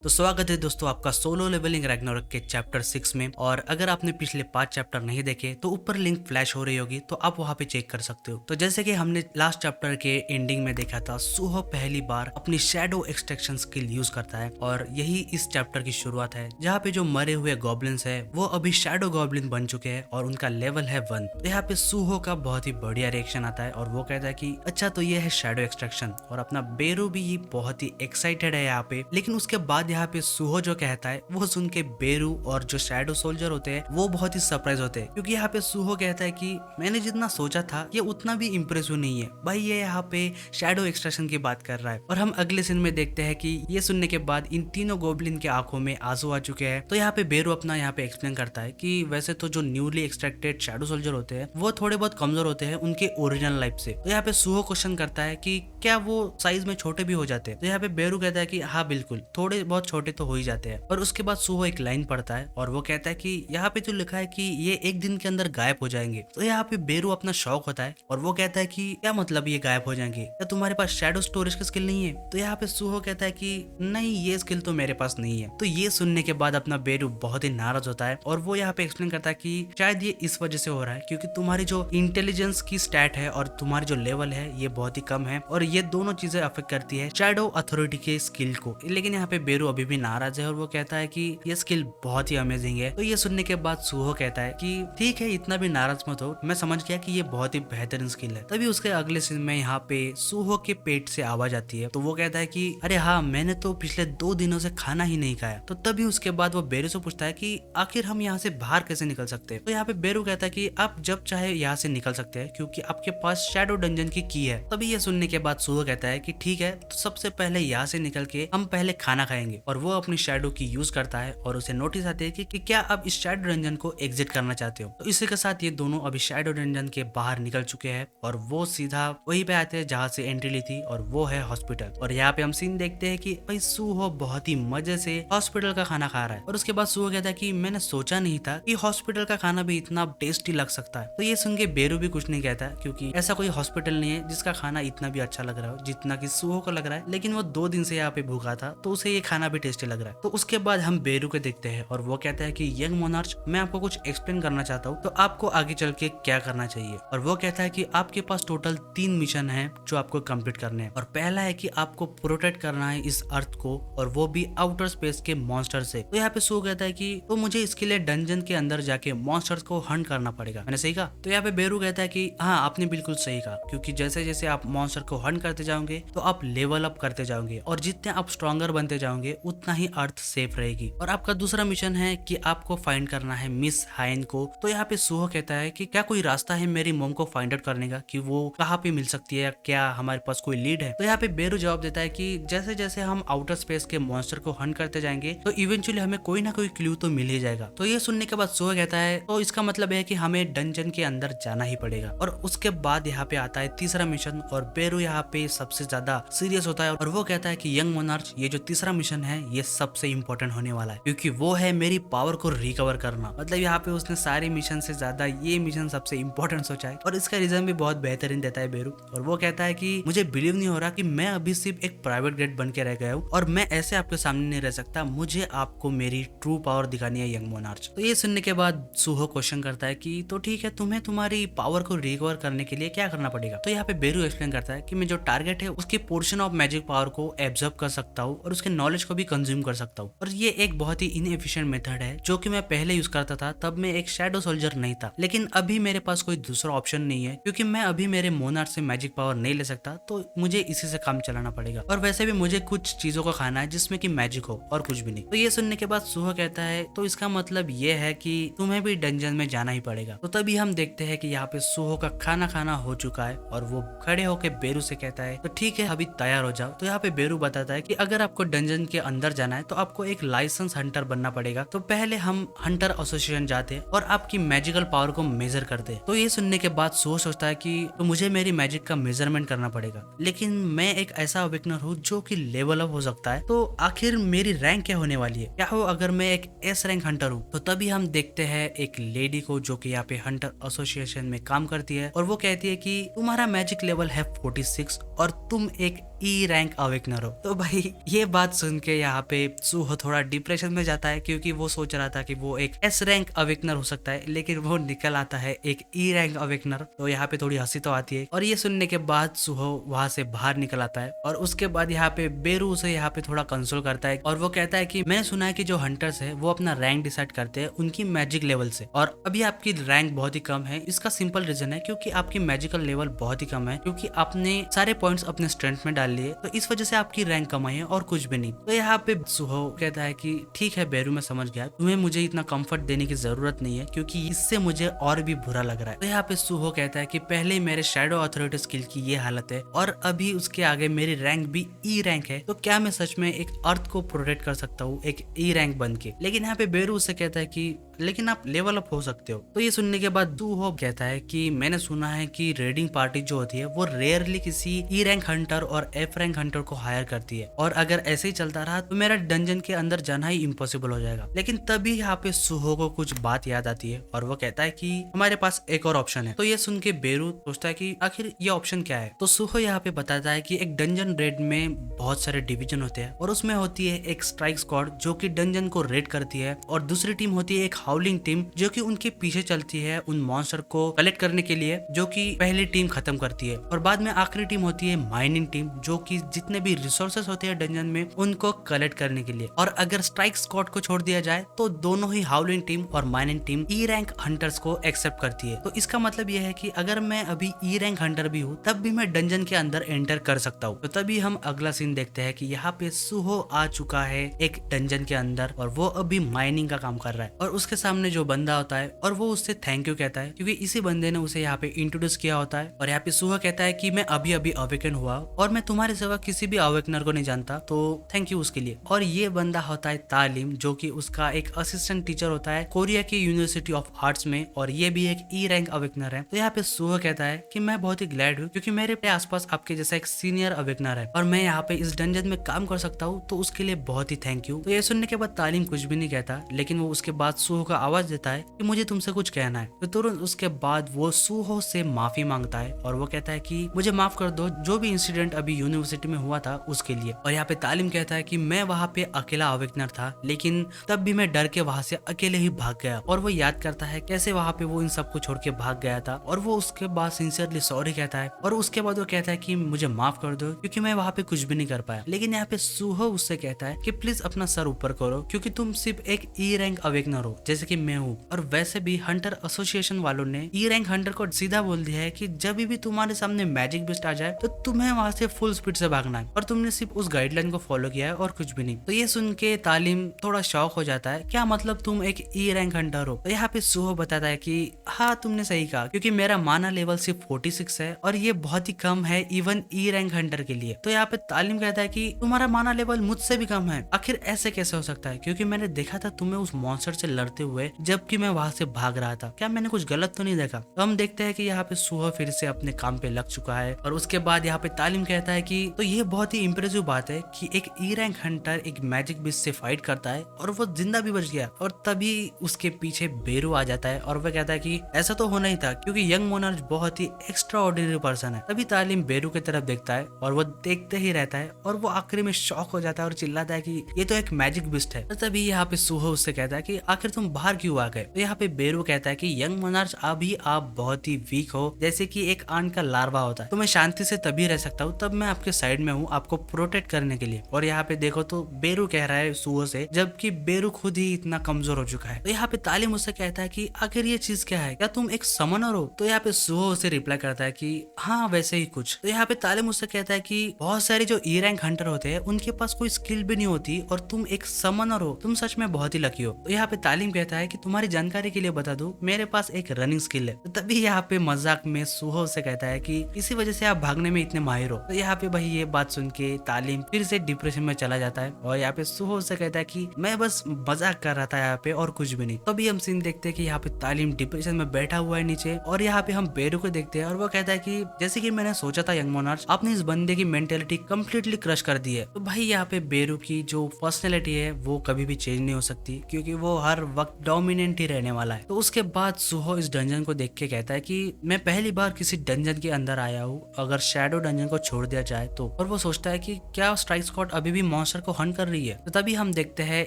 तो स्वागत है दोस्तों आपका सोलो लेवलिंग रैग्नारोक के चैप्टर 6 में। और अगर आपने पिछले 5 चैप्टर नहीं देखे तो ऊपर लिंक फ्लैश हो रही होगी, तो आप वहां पे चेक कर सकते हो। तो जैसे कि हमने लास्ट चैप्टर के एंडिंग में देखा था, सुहो पहली बार अपनी शैडो एक्सट्रैक्शन स्किल यूज करता है और यही इस चैप्टर की शुरुआत है, जहाँ पे जो मरे हुए गॉब्लिन्स है वो अभी शैडो गॉब्लिन बन चुके हैं और उनका लेवल है 1। तो यहाँ पे सुहो का बहुत ही बढ़िया रिएक्शन आता है और वो कहता है कि अच्छा तो ये है शैडो एक्सट्रैक्शन। और अपना बेरू भी बहुत ही एक्साइटेड है यहाँ पे। लेकिन उसके बाद यहाँ पे सुहो जो कहता है वो सुन के बेरू और जो शैडो सोल्जर होते हैं वो बहुत ही सरप्राइज होते हैं, क्योंकि यहाँ पे सुहो कहता है कि मैंने जितना सोचा था ये उतना भी इम्प्रेसिव नहीं है भाई, ये यहाँ पे शैडो एक्सट्रैक्शन की बात कर रहा है। और हम अगले सीन में देखते हैं कि ये सुनने के बाद इन तीनों गोब्लिन के आंखों में आंसू आ चुके हैं। तो यहाँ पे बेरू अपना यहाँ पे एक्सप्लेन करता है कि वैसे तो जो न्यूली एक्सट्रैक्टेड शैडो सोल्जर होते हैं वो थोड़े बहुत कमजोर होते हैं उनके ओरिजिनल लाइफ से। तो यहाँ पे सुहो क्वेश्चन करता है कि क्या वो साइज में छोटे भी हो जाते हैं। तो यहाँ पे बेरू कहता है कि हाँ बिल्कुल, थोड़े बहुत छोटे तो हो ही जाते हैं। और उसके बाद सुहो एक लाइन पढ़ता है और वो कहता है कि यहाँ पे तो लिखा है कि ये एक दिन के अंदर गायब हो जाएंगे। तो यहाँ पे बेरू अपना शौक होता है और वो कहता है कि क्या मतलब ये गायब हो जाएंगे, क्या तुम्हारे पास शैडो स्टोरेज की स्किल नहीं है। तो यहाँ पे सुहो कहता है कि नहीं, ये स्किल तो मेरे पास नहीं है। तो ये सुनने के बाद अपना बेरू बहुत ही नाराज होता है और वो यहाँ पे एक्सप्लेन करता है कि शायद ये इस वजह से हो रहा है क्योंकि तुम्हारी जो इंटेलिजेंस की स्टैट है और तुम्हारी जो लेवल है ये बहुत ही कम है और ये दोनों चीजें अफेक्ट करती है शैडो अथॉरिटी के स्किल को। लेकिन यहाँ पे बेरू अभी भी नाराज है और वो कहता है कि ये स्किल बहुत ही अमेजिंग है। तो ये सुनने के बाद सुहो कहता है कि ठीक है, इतना भी नाराज मत हो, मैं समझ गया कि ये बहुत ही बेहतरीन स्किल है। तभी उसके अगले सीन में यहाँ पे सुहो के पेट से आवाज आती है। तो वो कहता है कि अरे हाँ, मैंने तो पिछले 2 दिनों से खाना ही नहीं खाया। तो तभी उसके बाद वो बेरू से पूछता है कि आखिर हम यहाँ से बाहर कैसे निकल सकते हैं। तो यहाँ पे बेरू कहता है कि आप जब चाहे यहाँ से निकल सकते हैं क्योंकि आपके पास शैडो डंजन की है। तभी ये सुनने के बाद सुहो कहता है कि ठीक है, तो सबसे पहले यहाँ से निकल के हम पहले खाना खाएंगे। और वो अपनी शैडो की यूज करता है और उसे नोटिस आती है कि क्या आप इस शैडो डंजन को एग्जिट करना चाहते हो। तो इसी के साथ ये दोनों अभी शैडो डंजन के बाहर निकल चुके हैं और वो सीधा वहीं पे आते हैं जहाँ से एंट्री ली थी और वो है हॉस्पिटल। और यहाँ पे हम सीन देखते हैं कि भाई सुहो बहुत ही मजे से हॉस्पिटल का खाना खा रहा है। और उसके बाद सुहो कहता है कि मैंने सोचा नहीं था कि हॉस्पिटल का खाना भी इतना टेस्टी लग सकता है। तो ये सुन के बेरू भी कुछ नहीं कहता क्योंकि ऐसा कोई हॉस्पिटल नहीं है जिसका खाना इतना भी अच्छा लग रहा हो जितना कि सुहो को लग रहा है। लेकिन वो 2 दिन से यहाँ पे भूखा था तो उसे ये खाना भी टेस्टी लग रहा है। तो उसके बाद हम बेरू को देखते हैं और वो कहता है कि यंग मोनार्च, मैं आपको कुछ एक्सप्लेन करना चाहता हूँ, तो आपको आगे चल के क्या करना चाहिए। और वो कहता है कि आपके पास टोटल 3 मिशन है जो आपको कंप्लीट करने हैं। और पहला है कि आपको प्रोटेक्ट करना है इस अर्थ को, और वो भी आउटर स्पेस के मॉन्स्टर से। तो यहाँ पे सो कहता है कि तो मुझे इसके लिए डंजन के अंदर जाके मॉन्स्टर्स को हंट करना पड़ेगा। मैंने सही कहा? तो यहाँ पे बेरू कहता है कि हाँ, आपने बिल्कुल सही कहा, क्योंकि जैसे जैसे आप मॉन्स्टर को हंट करते जाओगे तो आप लेवल अप करते जाओगे और जितने आप स्ट्रॉन्गर बनते जाओगे उतना ही अर्थ सेफ रहेगी। और आपका दूसरा मिशन है कि आपको फाइंड करना है मिस हाइन को। तो यहाँ पे सुहो कहता है कि क्या कोई रास्ता है मेरी मॉम को फाइंड आउट करने का कि वो कहाँ पे मिल सकती है, क्या हमारे पास कोई लीड है। तो यहाँ पे बेरू जवाब देता है कि जैसे जैसे हम आउटर स्पेस के मॉन्स्टर को हंट करते जाएंगे तो इवेंचुअली हमें कोई ना कोई क्लू तो मिल ही जाएगा। तो ये सुनने के बाद सुहो कहता है तो इसका मतलब है कि हमें डंजन के अंदर जाना ही पड़ेगा। और उसके बाद यहाँ पे आता है तीसरा मिशन और बेरू यहाँ पे सबसे ज्यादा सीरियस होता है और वो कहता है कि यंग मोनार्च, ये जो तीसरा मिशन है ये सबसे इंपॉर्टेंट होने वाला है क्योंकि वो है मेरी पावर को रिकवर करना। मतलब यहाँ पे उसने सारे मिशन से ज्यादा ये मिशन सबसे इंपॉर्टेंट सोचा है और इसका रीजन भी बहुत बेहतरीन देता है बेरू। और वो कहता है कि मुझे बिलीव नहीं हो रहा कि मैं अभी सिर्फ एक प्राइवेट ग्रेड बन के रह गया हूँ और मैं ऐसे आपके सामने नहीं रह सकता, मुझे आपको मेरी ट्रू पावर दिखानी है यंग मोनार्च। तो ये सुनने के बाद सुहो क्वेश्चन करता है कि तो ठीक है, तुम्हें तुम्हारी पावर को रिकवर करने के लिए क्या करना पड़ेगा। तो यहाँ पे बेरू एक्सप्लेन करता है कि मैं जो टारगेट है उसके पोर्शन ऑफ मैजिक पावर को एब्जॉर्ब कर सकता हूँ और उसके नॉलेज को भी कंज्यूम कर सकता हूँ। और ये एक बहुत ही इनएफिशिएंट मेथड है जो कि मैं पहले यूज करता था, तब मैं एक शैडो सोल्जर नहीं था। लेकिन अभी मेरे पास कोई दूसरा ऑप्शन नहीं है क्योंकि मैं अभी मेरे मोनार्च से मैजिक पावर नहीं ले सकता, तो मुझे इसी से काम चलाना पड़ेगा। और वैसे भी मुझे कुछ चीजों को खाना है जिसमें कि मैजिक हो और कुछ भी नहीं। तो ये सुनने के बाद सुहो कहता है तो इसका मतलब ये है कि तुम्हें भी डंजन में जाना ही पड़ेगा। तो तभी हम देखते हैं कि यहाँ पे सुहो का खाना खाना हो चुका है और वो खड़े होकर बेरू से कहता है तो ठीक है, अभी तैयार हो जाओ। तो यहाँ पे बेरू बताता है कि अगर आपको डंजन के अंदर जाना है तो आपको एक लाइसेंस हंटर बनना पड़ेगा। तो पहले हम हंटर एसोसिएशन जाते और आपकी मैजिकल पावर को मेजर करते। तो ये सुनने के बाद सोचता है कि तो मुझे मेरी मैजिक का मेजरमेंट करना पड़ेगा, लेकिन मैं एक ऐसा अवेकनर हूँ जो कि लेवल अप हो सकता है, तो आखिर मेरी रैंक क्या होने वाली है, क्या हो अगर मैं एक एस रैंक हंटर हूँ। तो तभी हम देखते हैं एक लेडी को जो कि यहाँ पे हंटर एसोसिएशन में काम करती है और वो कहती है कि तुम्हारा मैजिक लेवल है 46 और तुम एक ई रैंक अवेकनर हो। तो भाई ये बात सुन के यहाँ पे सूहो थोड़ा डिप्रेशन में जाता है, क्योंकि वो सोच रहा था कि वो एक एस रैंक अवेकनर हो सकता है, लेकिन वो निकल आता है एक ई रैंक अवेकनर। तो यहाँ पे थोड़ी हंसी तो आती है। और ये सुनने के बाद सूहो वहां से बाहर निकल आता है, और उसके बाद यहाँ पे बेरू उसे यहाँ पे थोड़ा कंसोल करता है, और वो कहता है कि मैंने सुना है कि जो हंटर्स है वो अपना रैंक डिसाइड करते हैं उनकी मैजिक लेवल से, और अभी आपकी रैंक बहुत ही कम है। इसका सिंपल रीजन है क्योंकि आपकी मैजिकल लेवल बहुत ही कम है, क्योंकि आपने सारे पॉइंट्स अपने स्ट्रेंथ में डाल लिए, तो इस वजह से आपकी रैंक कम आई है और कुछ भी नहीं। तो यहाँ पे सूहो कहता है कि ठीक है बेरू, मैं समझ गया, तुम्हें मुझे इतना कंफर्ट देने की जरूरत नहीं है, क्योंकि इससे मुझे और भी बुरा लग रहा है। तो यहाँ पे सूहो कहता है कि पहले मेरे शैडो अथॉरिटी स्किल की ये हालत है, और अभी उसके आगे मेरी रैंक भी ई रैंक है, तो क्या मैं सच में एक अर्थ को प्रोटेक्ट कर सकता हूँ एक ई रैंक बन के? लेकिन यहाँ पे बेरू उससे कहता है कि लेकिन आप लेवल अप हो सकते हो। तो ये सुनने के बाद सूहो कहता है कि मैंने सुना है कि रेडिंग पार्टी जो होती है वो रेयरली किसी ई रैंक हंटर और एफ रैंक हंटर को हायर करती है, और अगर ऐसे ही चलता रहा तो मेरा डंजन के अंदर जाना ही इम्पॉसिबल हो जाएगा। लेकिन तभी यहाँ पे सूहो को कुछ बात याद आती है, और वो कहता है कि हमारे पास एक और ऑप्शन है। तो ये सुन के बेरू सोचता है कि आखिर ये ऑप्शन क्या है। तो सूहो यहाँ पे बताता है कि एक डंजन रेड में बहुत सारे डिवीजन होते हैं, और उसमें होती है एक स्ट्राइक स्क्वाड जो कि डंजन को रेड करती है, और दूसरी टीम होती है एक हाउलिंग टीम जो कि उनके पीछे चलती है उन मॉन्स्टर को कलेक्ट करने के लिए, जो कि पहली टीम खत्म करती है। और बाद में आखिरी टीम होती है माइनिंग टीम, जो कि जितने भी रिसोर्सेस होते हैं डंजन में उनको कलेक्ट करने के लिए। और अगर स्ट्राइक स्क्वाड को छोड़ दिया जाए तो दोनों ही हाउलिंग टीम और mining team E rank hunters को एक्सेप्ट करती है। तो इसका मतलब यह है कि अगर मैं अभी ई रैंक हंटर भी हूँ तब भी मैं डंजन के अंदर एंटर कर सकता हूँ। तो तभी हम अगला सीन देखते हैं कि यहाँ पे सूहो आ चुका है एक डंजन के अंदर, और वो अभी माइनिंग का काम कर रहा है, और उसके सामने जो बंदा होता है और वो उससे थैंक यू कहता है, क्योंकि इसी बंदे ने उसे यहाँ पे इंट्रोड्यूस किया होता है। और यहाँ पे सूहो कहता है कि मैं अभी अभी अवेकन हुआ और मैं तुम्हारे सिवा किसी भी अवेकनर को नहीं जानता, तो थैंक यू उसके लिए। और ये बंदा होता है तालिम, जो कि उसका एक असिस्टेंट टीचर होता है कोरिया की यूनिवर्सिटी ऑफ आर्ट्स में, और ये भी एक ई रैंक अवेकनर है। तो यहाँ पे सूहो कहता है कि मैं बहुत ही ग्लैड हूँ क्योंकि मेरे आसपास आपके जैसा एक सीनियर अवेकनर है, और मैं यहाँ पे इस डंजन में काम कर सकता हूँ, तो उसके लिए बहुत ही थैंक यू। तो ये सुनने के बाद तालिम कुछ भी नहीं कहता, लेकिन वो उसके बाद सूहो का आवाज देता है कि मुझे तुमसे कुछ कहना है। तो तुरंत उसके बाद वो सूहो से माफी मांगता है, और वो कहता है कि मुझे माफ कर दो जो भी इंसिडेंट अभी यूनिवर्सिटी में हुआ था उसके लिए। और यहाँ पे तालिम कहता है कि मैं वहाँ पे अकेला अवेकनर था, लेकिन तब भी मैं डर के वहां से अकेले ही भाग गया। और वो याद करता है कैसे वहाँ पे वो इन सबको छोड़ के भाग गया था, और वो उसके बाद सिंसियरली सॉरी कहता है, और उसके बाद वो कहता है कि मुझे माफ कर दो क्योंकि मैं वहाँ पे कुछ भी नहीं कर पाया। लेकिन यहाँ पे सूहो उससे कहता है कि प्लीज अपना सर ऊपर करो, क्योंकि तुम सिर्फ एक ई रैंक अवेकनर हो जैसे कि मैं हूँ। और वैसे भी हंटर एसोसिएशन वालों ने ई रैंक हंटर को सीधा बोल दिया है कि जब भी तुम्हारे सामने मैजिक बिस्ट आ जाए तो तुम्हें वहां से फुल स्पीड से भागना है, और तुमने सिर्फ उस गाइडलाइन को फॉलो किया है और कुछ भी नहीं। तो ये सुन के तालिम थोड़ा शॉक हो जाता है, क्या मतलब तुम एक ई रैंक हंटर हो? तो यहाँ पे सूहो बताता है कि हाँ तुमने सही कहा, क्योंकि मेरा माना लेवल सिर्फ 46 है, और ये बहुत ही कम है इवन ई रैंक हंटर के लिए। तो यहाँ पे तालिम कहता है कि तुम्हारा माना लेवल मुझसे भी कम है, आखिर ऐसे कैसे हो सकता है? क्योंकि मैंने देखा था तुम्हें उस मॉन्स्टर से लड़ते हुए जबकि मैं वहां से भाग रहा था, क्या मैंने कुछ गलत तो नहीं देखा? तो हम देखते हैं कि यहाँ पे सूहो फिर से अपने काम पे लग चुका है, और उसके बाद यहाँ पे तालिम कहता है कि तो ये बहुत ही इंप्रेसिव बात है कि एक ई रैंक हंटर एक मैजिक बिस्ट से फाइट करता है और वो जिंदा भी बच गया। और तभी उसके पीछे बेरू आ जाता है, और वह कहता है कि ऐसा तो होना ही था क्योंकि यंग मोनार्च बहुत ही एक्स्ट्रा ऑर्डिनरी पर्सन है। तभी तालिम बेरू की तरफ देखता है, और वो देखते ही रहता है, और वो आखिरी में शॉक हो जाता है और चिल्लाता है कि ये तो एक मैजिक बिस्ट है। तो तभी यहाँ पे सूहो उससे कहता है कि आखिर तुम बाहर क्यों आ गए? तो यहाँ पे बेरू कहता है कि यंग मोनार्च अभी आप बहुत ही वीक हो, जैसे कि एक आंट का लार्वा होता है, तो मैं शांति से तभी रह सकता हूँ तब मैं आपके साइड में हूँ आपको प्रोटेक्ट करने के लिए। और यहाँ पे देखो तो बेरू कह रहा है सूहो से, जबकि बेरू खुद ही इतना कमजोर हो चुका है। तो यहाँ पे तालिम उससे कहता है कि आखिर ये चीज क्या है, क्या तुम एक समनर हो? तो यहाँ पे सूहो उसे रिप्लाई करता है कि हाँ वैसे ही कुछ। तो यहाँ पे तालिम उससे कहता है कि बहुत सारे जो ई रैंक हंटर होते हैं उनके पास कोई स्किल भी नहीं होती, और तुम एक समनर हो, तुम सच में बहुत ही लकी हो। तो यहाँ पे तालिम कहता है कि तुम्हारी जानकारी के लिए बता दूं, मेरे पास एक रनिंग स्किल है। तो तभी यहाँ पे मजाक में सूहो से कहता है कि इसी वजह से आप भागने में इतने माहिर हो। तो यहाँ पे भाई ये बात सुन के तालिम फिर से डिप्रेशन में चला जाता है, और यहाँ पे सूहो से कहता है कि मैं बस मजाक कर रहा था यहाँ पे और कुछ भी नहीं। तभी हम सीन देखते हैं कि यहाँ पे तालिम डिप्रेशन में बैठा हुआ है नीचे, और यहाँ पे हम बेरू को देखते हैं, और वो कहता है कि जैसे कि मैंने सोचा था यंग मोनार्च, आपने इस बंदे की मेंटेलिटी कम्प्लीटली क्रश कर दी है। तो भाई यहाँ पे बेरू की जो पर्सनैलिटी है वो कभी भी चेंज नहीं हो सकती, क्योंकि वो हर वक्त बहुत डोमिनेंट ही रहने वाला है। तो उसके बाद सुहो इस डंजन को देख के कहता है कि मैं पहली बार किसी डंजन के अंदर आया हूँ अगर शैडो डंजन को छोड़ दिया जाए तो। और वो सोचता है कि क्या स्ट्राइक स्क्वाड अभी भी मॉन्स्टर को हंट कर रही है। तो तभी हम देखते हैं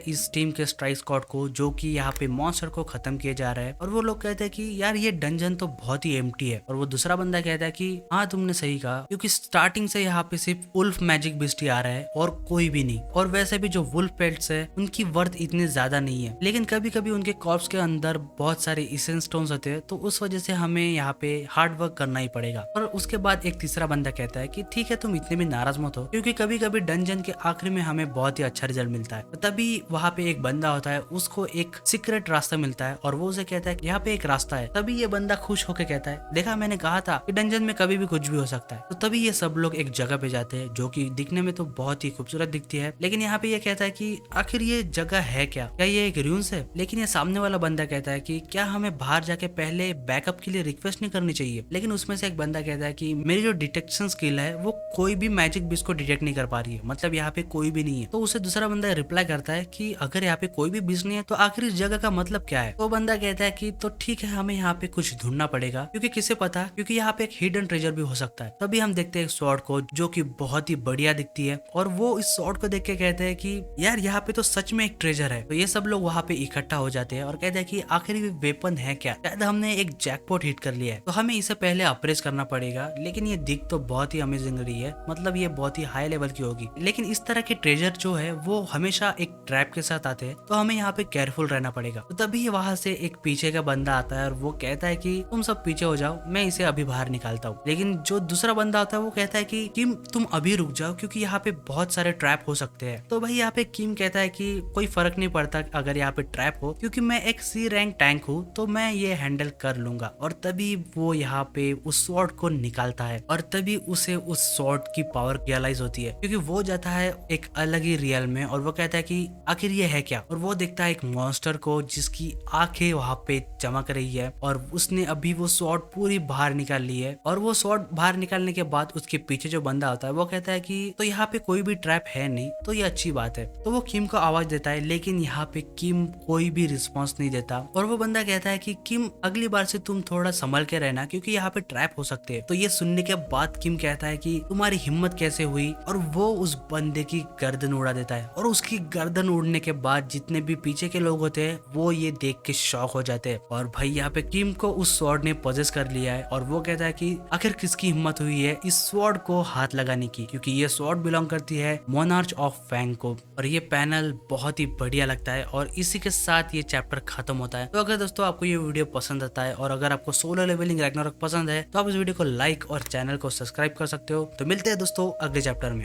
इस टीम के स्ट्राइक स्क्वाड को जो कि यहाँ पे मॉन्स्टर को खत्म किए जा रहा है। और वो लोग कहते हैं कि यार ये डंजन तो बहुत ही एम्प्टी है। और वो दूसरा बंदा कहता है कि हाँ तुमने सही कहा, क्योंकि स्टार्टिंग से यहाँ पे सिर्फ वुल्फ मैजिक बिस्ट ही आ रहा है और कोई भी नहीं। और वैसे भी जो वुल्फ पेल्ट्स है उनकी वर्थ इतनी ज्यादा नहीं है, लेकिन कभी कभी उनके कॉर्प्स के अंदर बहुत सारे इसेंस स्टोन्स होते हैं, तो उस वजह से हमें यहाँ पे हार्ड वर्क करना ही पड़ेगा। और उसके बाद एक तीसरा बंदा कहता है कि ठीक है तुम इतने भी नाराज मत हो, क्योंकि कभी कभी डंजन के आखिरी में हमें बहुत ही अच्छा रिजल्ट मिलता है। तो तभी वहाँ पे एक बंदा होता है, उसको एक सीक्रेट रास्ता मिलता है और वो उसे कहता है कि यहाँ पे एक रास्ता है। तभी ये बंदा खुश होकर कहता है देखा मैंने कहा था कि डंजन में कभी भी कुछ भी हो सकता है। तो तभी ये सब लोग एक जगह पे जाते हैं जो कि दिखने में तो बहुत ही खूबसूरत दिखती है, लेकिन यहाँ पे ये कहता है कि आखिर ये जगह है क्या ये एक रून्स है। लेकिन ये सामने वाला बंदा कहता है कि क्या हमें बाहर जाके पहले बैकअप के लिए रिक्वेस्ट नहीं करनी चाहिए। लेकिन उसमें से एक बंदा कहता है कि मेरी जो डिटेक्शन स्किल है वो कोई भी मैजिक बिस्ट को डिटेक्ट नहीं कर पा रही है, मतलब यहाँ पे कोई भी नहीं है। तो उसे दूसरा बंदा रिप्लाई करता है कि अगर यहाँ पे कोई भी बिस्ट नहीं है तो आखिर इस जगह का मतलब क्या है। तो बंदा कहता है कि तो ठीक है हमें यहाँ पे कुछ ढूंढना पड़ेगा, क्योंकि किसे पता, क्योंकि यहाँ पे एक हिडन ट्रेजर भी हो सकता है। तभी हम देखते हैं स्वॉर्ड को जो कि बहुत ही बढ़िया दिखती है और वो इस स्वॉर्ड को देख के कहते हैं कि यार यहाँ पे तो सच में एक ट्रेजर है। तो ये सब लोग वहाँ पे इकट्ठा हो जाते हैं और कहते हैं कि आखिर ये वेपन है क्या, शायद हमने एक जैकपॉट हिट कर लिया है, तो हमें इसे पहले अप्रेस करना पड़ेगा। लेकिन ये दिख तो बहुत ही अमेजिंग रही है, मतलब ये बहुत ही हाई लेवल की होगी। लेकिन इस तरह के ट्रेजर जो है वो हमेशा एक ट्रैप के साथ आते हैं, तो हमें यहाँ पे केयरफुल रहना पड़ेगा। तो तभी वहां से एक पीछे का बंदा आता है और वो कहता है कि तुम सब पीछे हो जाओ, मैं इसे अभी बाहर निकालता हूँ। लेकिन जो दूसरा बंदा आता है वो कहता है कि किम तुम अभी रुक जाओ, क्योंकि यहाँ पे बहुत सारे ट्रैप हो सकते हैं। तो भाई यहाँ पे किम कहता है कि कोई फर्क नहीं पड़ता अगर यहाँ पे ट्रैप हो, क्योंकि मैं एक सी रैंक टैंक हूँ तो मैं ये हैंडल कर लूंगा। और तभी वो यहाँ पे उस स्वॉर्ड को निकालता है और तभी उसे उस स्वॉर्ड की पावर रियलाइज होती है, क्योंकि वो जाता है एक अलग ही रियल में और वो कहता है कि आखिर ये है क्या। और वो देखता है एक मॉन्स्टर को जिसकी आंखें वहां पे चमक रही है और उसने अभी वो स्वॉर्ड पूरी बाहर निकाल ली है। और वो स्वॉर्ड बाहर निकालने के बाद उसके पीछे जो बंदा होता है वो कहता है कि तो यहाँ पे कोई भी ट्रैप है नहीं, तो ये अच्छी बात है। तो वो किम को आवाज देता है, लेकिन यहाँ पे किम कोई भी रिस्पॉन्स नहीं देता। और वो बंदा कहता है कि किम अगली बार से तुम थोड़ा संभल के रहना, क्योंकि यहाँ पे ट्रैप हो सकते हैं। तो ये सुनने के बाद किम कहता है कि तुम्हारी हिम्मत कैसे हुई, और वो उस बंदे की गर्दन उड़ा देता है। और उसकी गर्दन उड़ने के बाद जितने भी पीछे के लोग होते हैं वो ये देख के शॉक हो जाते हैं। और भाई यहाँ पे किम को उस स्वॉर्ड ने पजेस कर लिया है और वो कहता है कि आखिर किसकी हिम्मत हुई है इस स्वॉर्ड को हाथ लगाने की, क्योंकि ये स्वॉर्ड बिलोंग करती है मोनार्च ऑफ फैंग को। और ये पैनल बहुत ही बढ़िया लगता है और इसी के साथ ये चैप्टर खत्म होता है। तो अगर दोस्तों आपको ये वीडियो पसंद आता है और अगर आपको सोलो लेवलिंग रैग्नारोक पसंद है तो आप इस वीडियो को लाइक और चैनल को सब्सक्राइब कर सकते हो। तो मिलते हैं दोस्तों अगले चैप्टर में।